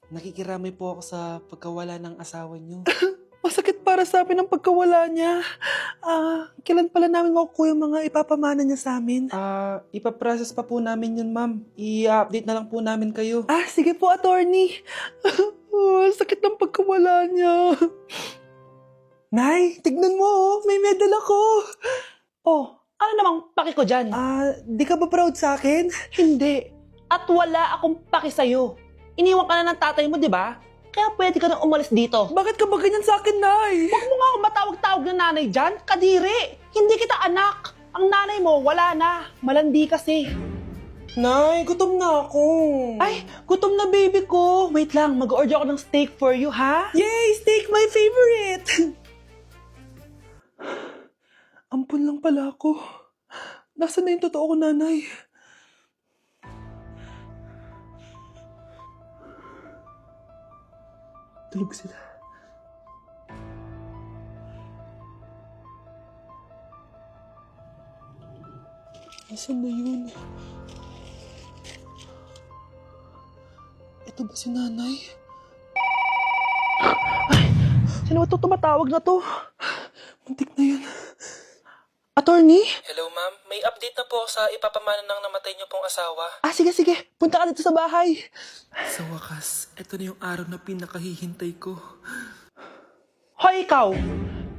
Nakikiramay po ako sa pagkawala ng asawa niyo. Masakit para sa amin ang pagkawala niya. Kailan pala namin makukuha yung mga ipapamana niya sa amin? Ipaprocess pa po namin yun, ma'am. I-update na lang po namin kayo. Sige po, attorney. Sakit ng pagkawala niya. Nay, tignan mo, may medal ako. Ano namang paki ko dyan? Di ka ba proud sa akin? Hindi. At wala akong paki sa'yo. Iniwan ka na ng tatay mo, di ba? Kaya pwede ka na umalis dito. Bakit ka ba ganyan sa akin, Nay? Huwag mo nga akong matawag-tawag na nanay dyan. Kadiri. Hindi kita anak. Ang nanay mo, wala na. Malandi kasi. Nay, gutom na ako. Ay, gutom na baby ko. Wait lang, mag-order ako ng steak for you, ha? Yay! Steak, my favorite! Ampun lang pala ako. Nasaan na yung totoo ko, nanay? Tulog sila. Nasaan na yun? Ito ba si nanay? Sino ba ito tumatawag na to? Muntik na yun. Attorney? Hello, ma'am. May update na po sa ipapamana ng namatay niyo pong asawa. Sige. Punta ka dito sa bahay. Sa wakas, ito na yung araw na pinakahihintay ko. Hoy, ikaw!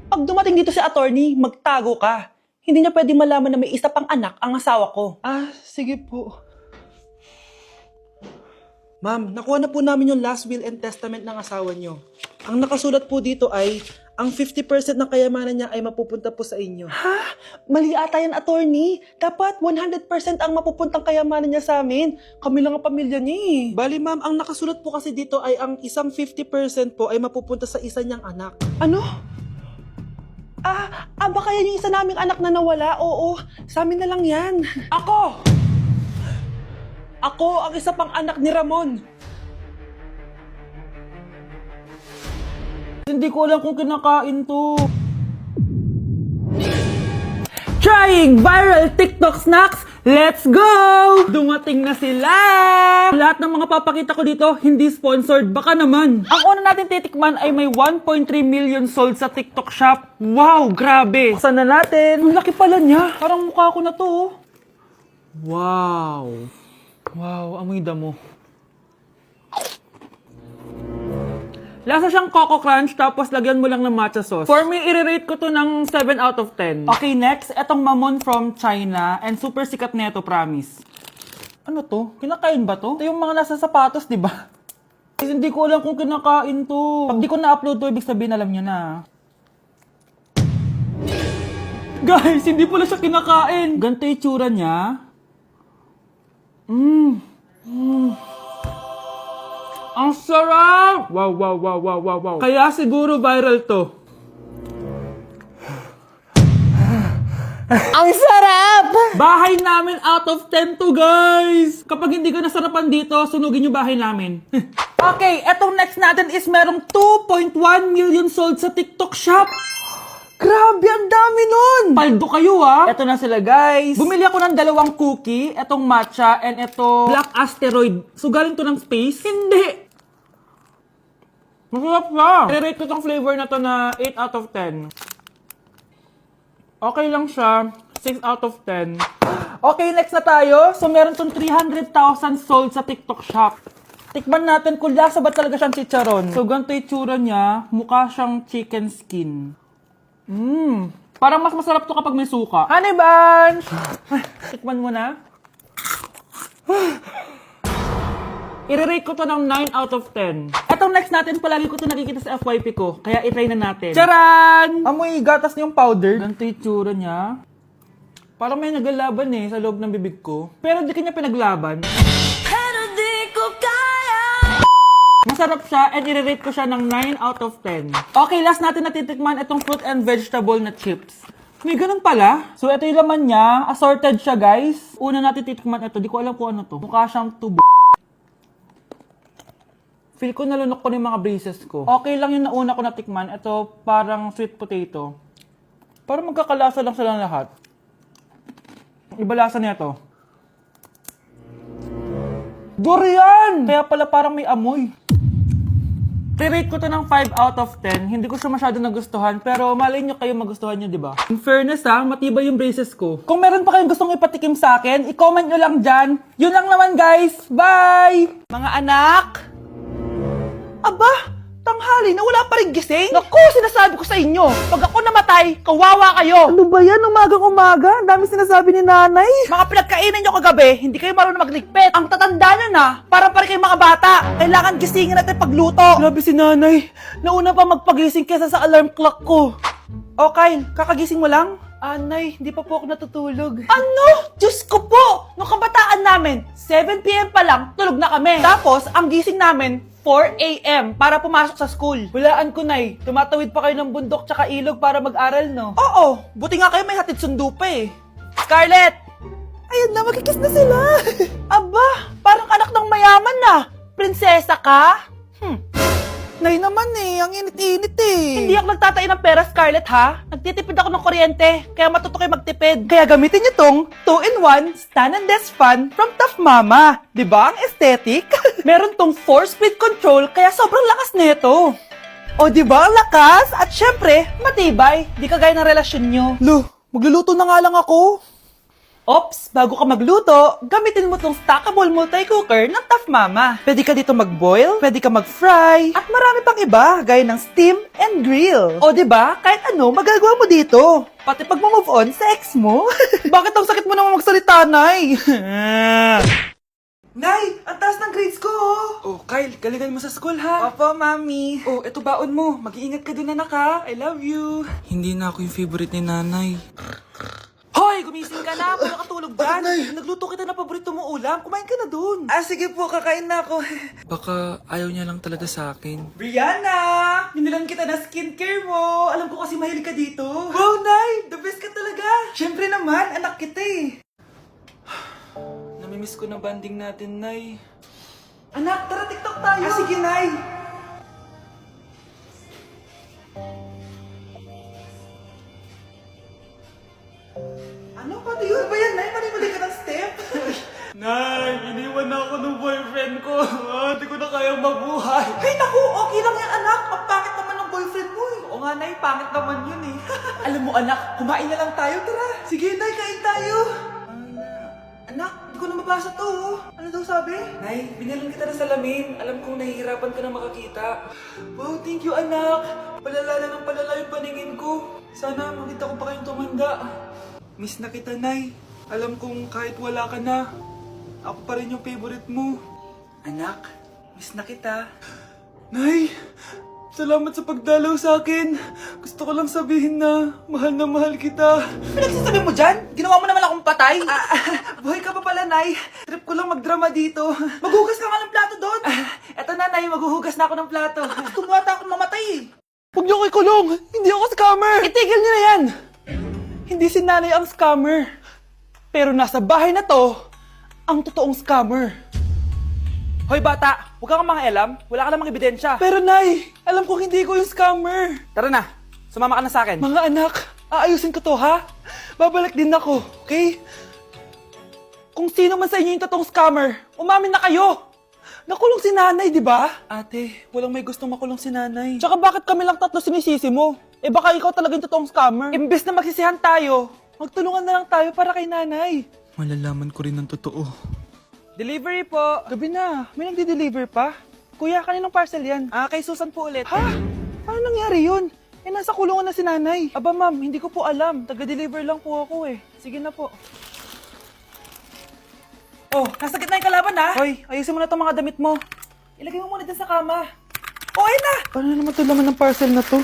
Pag dumating dito si attorney, magtago ka. Hindi niya pwede malaman na may isa pang anak ang asawa ko. Sige po. Ma'am, nakuha na po namin yung last will and testament ng asawa niyo. Ang nakasulat po dito ay, ang 50% ng kayamanan niya ay mapupunta po sa inyo. Mali ata yan, attorney. Dapat 100% ang mapupuntang kayamanan niya sa amin. Kami lang ang pamilya niya eh. Bali, ma'am, ang nakasulat po kasi dito ay ang isang 50% po ay mapupunta sa isa niyang anak. Ano? Baka yan yung isa naming anak na nawala. Oo, sa amin na lang yan. Ako ang isa pang anak ni Ramon. Hindi ko alam kung kinakain to. Trying viral TikTok snacks! Let's go! Dumating na sila! Lahat ng mga papakita ko dito, hindi sponsored. Baka naman. Ang una natin titikman ay may 1.3 million sold sa TikTok shop. Wow, grabe! Buksan na natin. Ang laki pala niya. Parang mukha ko na to. Oh. Wow! Wow, amoy damo. Lasa siyang Coco Crunch, tapos lagyan mo lang ng matcha sauce. For me, i-rate ko to ng 7 out of 10. Okay, next, etong Mamon from China, and super sikat neto, promise. Ano to? Kinakain ba to? Ito yung mga nasa sapatos, di ba? Hindi ko alam kung kinakain to. Pag di ko na-upload to, ibig sabihin alam nyo na. Guys, hindi pala siya kinakain. Ganito yung tsura niya. Ang sarap! Wow. Kaya siguro viral to. Ang sarap! Bahay namin out of 10 to, guys! Kapag hindi ka nasarapan dito, sunugin yung bahay namin. Okay, etong next natin is merong 2.1 million sold sa TikTok shop. Grabe, ang dami nun! Paldo kayo, ha? Eto na sila, guys. Bumili ako ng 2 cookie, etong matcha, and eto black asteroid. So, galing to ng space? Hindi! Masarap siya. I-rate ko tong flavor na to na 8 out of 10. Okay lang siya. 6 out of 10. Okay, next na tayo. So, meron tong 300,000 sold sa TikTok shop. Tikman natin kung lasa ba talaga siyang chicharon. So, ganito yung tsura niya. Mukha siyang chicken skin. Parang mas masarap to kapag may suka. Honey Bunch! Tikman mo na. I-rate ko to ng 9 out of 10. Etong next natin, palagi ko to nakikita sa FYP ko. Kaya i-try na natin. Charan! Amoy gatas niyong powder. Ganito yung tsura niya. Parang may naglalaban sa loob ng bibig ko. Pero di kanya pinaglaban. Pero di ko kaya! Masarap siya and i-rate ko siya ng 9 out of 10. Okay, last natin natitikman itong fruit and vegetable na chips. May ganun pala. So, ito yung laman niya. Assorted siya, guys. Una natin titikman ito. Di ko alam kung ano to. Mukha siyang tubo. Feel ko nalunok ko na yung mga braces ko. Okay lang yung nauna ko natikman. Ito parang sweet potato. Parang magkakalasa lang silang lahat. Iba lasa niya to. Durian! Kaya pala parang may amoy. Re-rate ko to ng 5 out of 10. Hindi ko siya masyado nagustuhan, pero malay nyo kayo magustuhan nyo, di ba? In fairness ha, matibay yung braces ko. Kung meron pa kayong gustong ipatikim sa akin, i-comment nyo lang dyan. Yun lang naman guys. Bye! Mga anak! Aba, tanghali na wala pa rin gising? Naku, sinasabi ko sa inyo, pag ako namatay, kawawa kayo! Ano ba yan? Umagang-umaga? Ang dami sinasabi ni nanay. Mga pinagkainan nyo kagabi, hindi kayo marunong magligpit. Ang tatanda nyo na, parang pa rin kayong mga bata. Kailangan gisingin natin pagluto. Grabe si nanay. Nauna pa magpagising kesa sa alarm clock ko. O Kyle, kakagising mo lang? Anay, hindi pa po ako natutulog. Ano? Diyos ko po! Nung kabataan namin, 7 p.m. pa lang, tulog na kami. Tapos, ang gising namin, 4 a.m. para pumasok sa school. Walaan ko, Nay. Tumatawid pa kayo ng bundok tsaka ilog para mag-aral, no? Oo, buti nga kayo may hatid sundo pa eh. Scarlett! Ayan na, magkikis na sila. Aba, parang anak ng mayaman na. Prinsesa ka? Nay naman eh, ang init-init eh. Hindi ako nagtatain ng pera, Scarlett, ha? Nagtitipid ako ng kuryente, kaya matuto kayo magtipid. Kaya gamitin niyo tong 2-in-1 Stand and Desk Fan from Tough Mama. Di ba? Ang aesthetic. Meron tong 4-speed control, kaya sobrang lakas nito. O di ba? Ang lakas! At syempre, matibay. Di kagaya ng relasyon nyo. Lo, magluluto na nga lang ako. Ops, bago ka magluto, gamitin mo tong stackable multi-cooker ng Tough Mama. Pwede ka dito mag-boil, pwede ka mag-fry, at marami pang iba, gaya ng steam and grill. O di ba? Kahit ano, magagawa mo dito. Pati pag move on sa ex mo. Bakit ang sakit mo naman magsalita, Nay? Nay, ang taas ng grades ko, oh. Oh, Kyle, galingan mo sa school, ha? Opo, Mami. Oh, eto baon mo. Mag-iingat ka dun, anak, ha? I love you. Hindi na ako yung favorite ni nanay. Hoy, gumising ka na. Paano katulog dyan? Nagluto kita ng paborito mo ulam. Kumain ka na dun. Ah, sige po, kakain na ako. Baka ayaw niya lang talaga sa akin. Brianna! Binilan kita na skincare mo. Alam ko kasi mahilig ka dito. Wow, Nay! The best ka talaga! Siyempre naman, anak kita eh. Namimiss ko na banding natin, Nay. Anak, tara TikTok tayo. Ah, sige, Nay! Ano? Paano yun? Ba yan, Nay? Mali-mali ka ng step? Nay, iniwan na ako ng boyfriend ko. Hindi ko na kayang mabuhay. Ay, naku! Okay lang yan, anak. Ang pangit naman ng boyfriend mo eh. Oo nga, Nay, pangit naman yun eh. Alam mo, anak, kumain na lang tayo. Tara. Sige, Nay, kain tayo. Anak, hindi ko na mabasa to. Oh. Ano daw sabi? Nay, binalan kita ng salamin. Alam kong nahihirapan ka na makakita. Wow, thank you, anak. Palala na ng palala yung paningin ko. Sana makita ko pa kayong tumanda. Miss na kita, Nay. Alam kong kahit wala ka na, ako pa rin yung favorite mo. Anak, miss na kita. Nay, salamat sa pagdalaw sa akin. Gusto ko lang sabihin na mahal kita. Pinagsasabi mo dyan? Ginawa mo naman akong patay. Buhay ka pa pala, Nay. Trip ko lang magdrama dito. Maghugas ka nga ng plato doon. Eto na, Nay. Maghuhugas na ako ng plato. Tumata akong mamatay eh. Huwag niyo ako ikulong! Hindi ako scammer! Itigil niyo na yan! Hindi si nanay ang scammer. Pero nasa bahay na to, ang totoong scammer. Hoy bata, huwag kang mangialam. Wala ka namang ebidensya. Pero, Nay, alam ko hindi ko yung scammer. Tara na, sumama ka na sa akin. Mga anak, aayusin ko to, ha? Babalik din ako, okay? Kung sino man sa inyo yung totoong scammer, umamin na kayo. Nakulong si nanay, di ba? Ate, walang may gustong makulong si nanay. Tsaka bakit kami lang tatlo sinisisi mo? Eh baka ikaw talaga yung totoong scammer. Imbes na magsisihan tayo, magtulungan na lang tayo para kay nanay. Malalaman ko rin ng totoo. Delivery po. Gabi na, may nagde-deliver pa? Kuya, kaninong parcel yan? Kay Susan po ulit. Ha? Paano nangyari yun? Eh, nasa kulungan na si nanay. Aba ma'am, hindi ko po alam. Taga-deliver lang po ako eh. Sige na po. Oh, nasa gitna yung kalaban ha? Hoy, ayusin mo na itong mga damit mo. Ilagay mo muna dyan sa kama. Oh, ayun na! Paano naman ito laman ng parcel na to?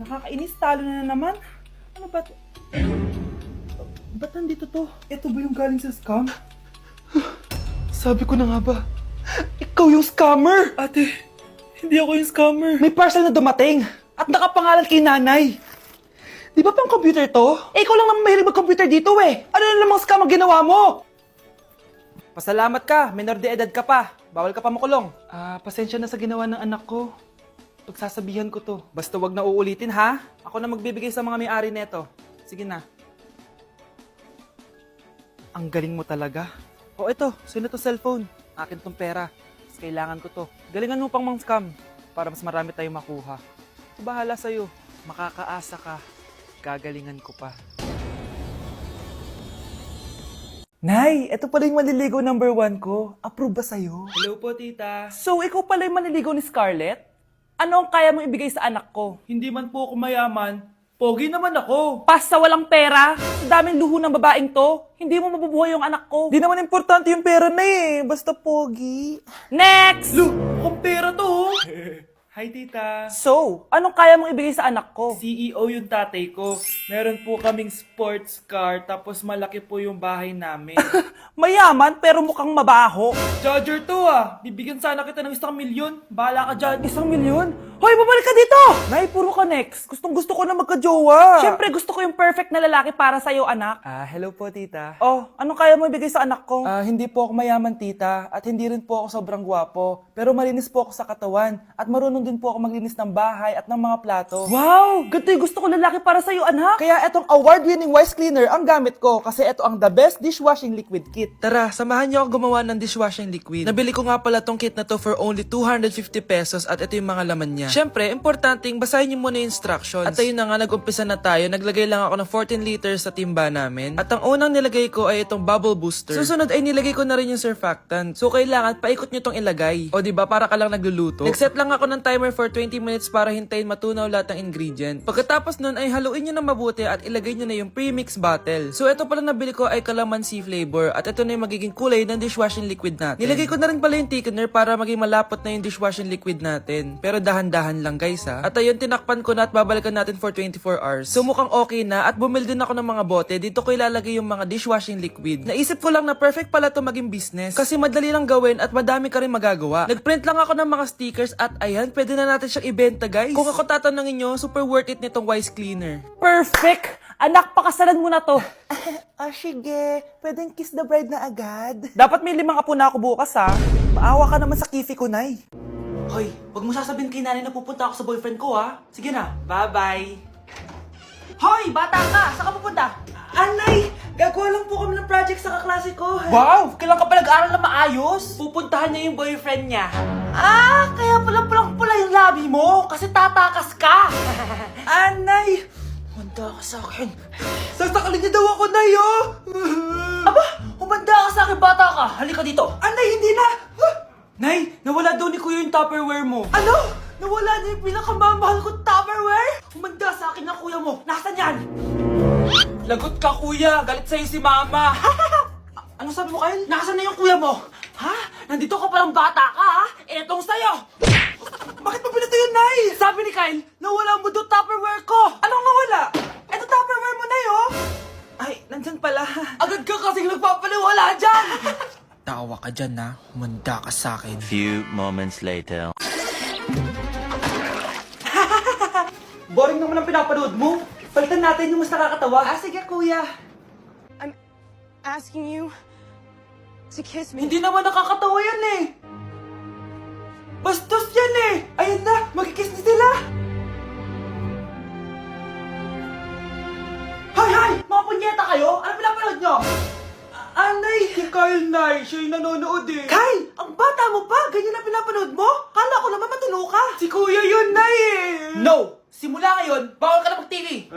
Nakakainis, talo na naman. Ano ba? Ba't nandito to? Ito ba yung galing sa scam? Sabi ko na nga ba? Ikaw yung scammer! Ate, hindi ako yung scammer. May parcel na dumating at nakapangalan kay nanay. Di ba pang computer to? Eh, ikaw lang naman mahilig mag-computer dito eh. Ano na namang scam ang ginawa mo? Pasalamat ka, minor de edad ka pa. Bawal ka pa makulong. Pasensya na sa ginawa ng anak ko. Pagsasabihan ko to. Basta wag na uulitin ha. Ako na magbibigay sa mga may-ari neto. Sige na. Ang galing mo talaga. Oh, ito. Sino to cellphone? Akin tong pera. Next, kailangan ko to. Galingan mo pang mang scam para mas marami tayong makuha. Bahala sa'yo. Makakaasa ka. Gagalingan ko pa. Nay, ito pala yung maliligaw number 1 ko. Approve ba sa'yo? Hello po, tita. So, ikaw pala yung maliligaw ni Scarlett? Ano ang kaya mong ibigay sa anak ko? Hindi man po ako mayaman. Pogi naman ako. Pas sa walang pera? Sa daming luho ng babaeng to, hindi mo mabubuhay yung anak ko. Di naman importante yung pera na eh. Basta pogi. Next! Look, mukhang pera to. Oh. Hi, tita. So, anong kaya mong ibigay sa anak ko? CEO yung tatay ko. Meron po kaming sports car, tapos malaki po yung bahay namin. Mayaman pero mukhang mabaho. Charger to ah. Bibigyan sana kita ng 1 milyon. Bahala ka dyan. 1 milyon? Hoy, babalik ka dito! Nay, puro ka next. Gustong gusto ko na magka-jowa. Siyempre, gusto ko yung perfect na lalaki para sa'yo, anak. Hello po, tita. Oh, anong kaya mo ibigay sa anak ko? Hindi po ako mayaman, tita. At hindi rin po ako sobrang gwapo. Pero malinis po ako sa katawan. At marunong din po ako maglinis ng bahay at ng mga plato. Wow! Ganito yung gusto ko lalaki para sa'yo, anak. Kaya etong award-winning Wise Cleaner ang gamit ko kasi ito ang the best dishwashing liquid kit. Tara, samahan niyo ako gumawa ng dishwashing liquid. Nabili ko nga pala tong kit na to for only 250 pesos at ito yung mga laman niya. Syempre, importanteng basahin niyo muna yung instructions. At ayun na nga, nag-umpisa na tayo. Naglagay lang ako ng 14 liters sa timba namin. At ang unang nilagay ko ay itong bubble booster. Susunod ay nilagay ko na rin yung surfactant. So kailangan paikot niyo tong ilagay. O diba, para ka lang nagluluto. Nag-set lang ako ng timer for 20 minutes para hintayin matunaw lahat ng ingredient. Pagkatapos nun ay haluin niyo na mabuti at ilagay niyo na yung premix bottle. So ito pala nabili ko ay calamansi flavor at ito na yung magiging kulay ng dishwashing liquid natin. Nilagay ko na rin pala yung thickener para maging malapot na yung dishwashing liquid natin. Pero dahan-dahan lang guys ha. At ayun, tinakpan ko na at babalikan natin for 24 hours. So mukhang okay na at bumili din ako ng mga bote. Dito ko ilalagay yung mga dishwashing liquid. Naisip ko lang na perfect pala to maging business. Kasi madali lang gawin at madami ka rin magagawa. Nagprint lang ako ng mga stickers at ayan, pwede na natin siyang ibenta guys. Kung ako tatanungin nyo, super worth it nitong Wise Cleaner. Perfect! Anak, pakasalan mo na to. Sige. Pwedeng kiss the bride na agad. Dapat may 5 apo na ako bukas, ha? Maawa ka naman sa kifi ko, nay. Hoy, wag mo sasabihin kay nanay na pupunta ako sa boyfriend ko, ha? Sige na, bye-bye. Hoy, bata ka! Saan ka pupunta? Anay! Gagawa lang po kami ng project sa kaklase ko. Wow! Kailan ka pa nag-aaral na maayos? Pupuntahan niya yung boyfriend niya. Kaya pula yung labi mo kasi tatakas ka. Anay! Humanda ka sa akin. Sasakalin niya daw ako, Nay, oh! Aba, humanda ka sa akin, bata ka. Halika dito. Anay, hindi na! Nay, nawala daw ni Kuya yung Tupperware mo. Ano? Nawala na yung pinakamamahal kong Tupperware? Humanda sa akin ng kuya mo. Nasaan yan? Lagot ka, kuya. Galit sa'yo si mama. Ano sabi mo, Kyle? Nasaan na yung kuya mo? Ha? Nandito ka palang bata ka, ha? Etong sa'yo. Bakit mo pinito yun, Nay? Sabi ni Kyle, nawala mo doon Tupperware ko. Anong nawala? Eto Tupperware mo, Nay, oh! Ay, nandyan pala. Agad ka kasing nagpapaliwala dyan. Tawa ka dyan, ha? Humanda ka sa akin. Few moments later. Boring naman ang pinapanood mo. Palitan natin yung mas nakakatawa. Sige, kuya. Asking you to kiss me. Hindi naman nakakatawa yan eh. Bastos yan eh! Ayun na, magkikiss na sila! Hay, hay! Mga punyeta kayo? Ano pinapanood nyo? Anay! Si Kyle, nay. Siya yung nanonood eh. Kyle! Ang bata mo pa! Ganyan na pinapanood mo? Kala ko naman matino ka! Si kuya yun, nay eh. No! Simula ngayon, bawal ka na mag-TV!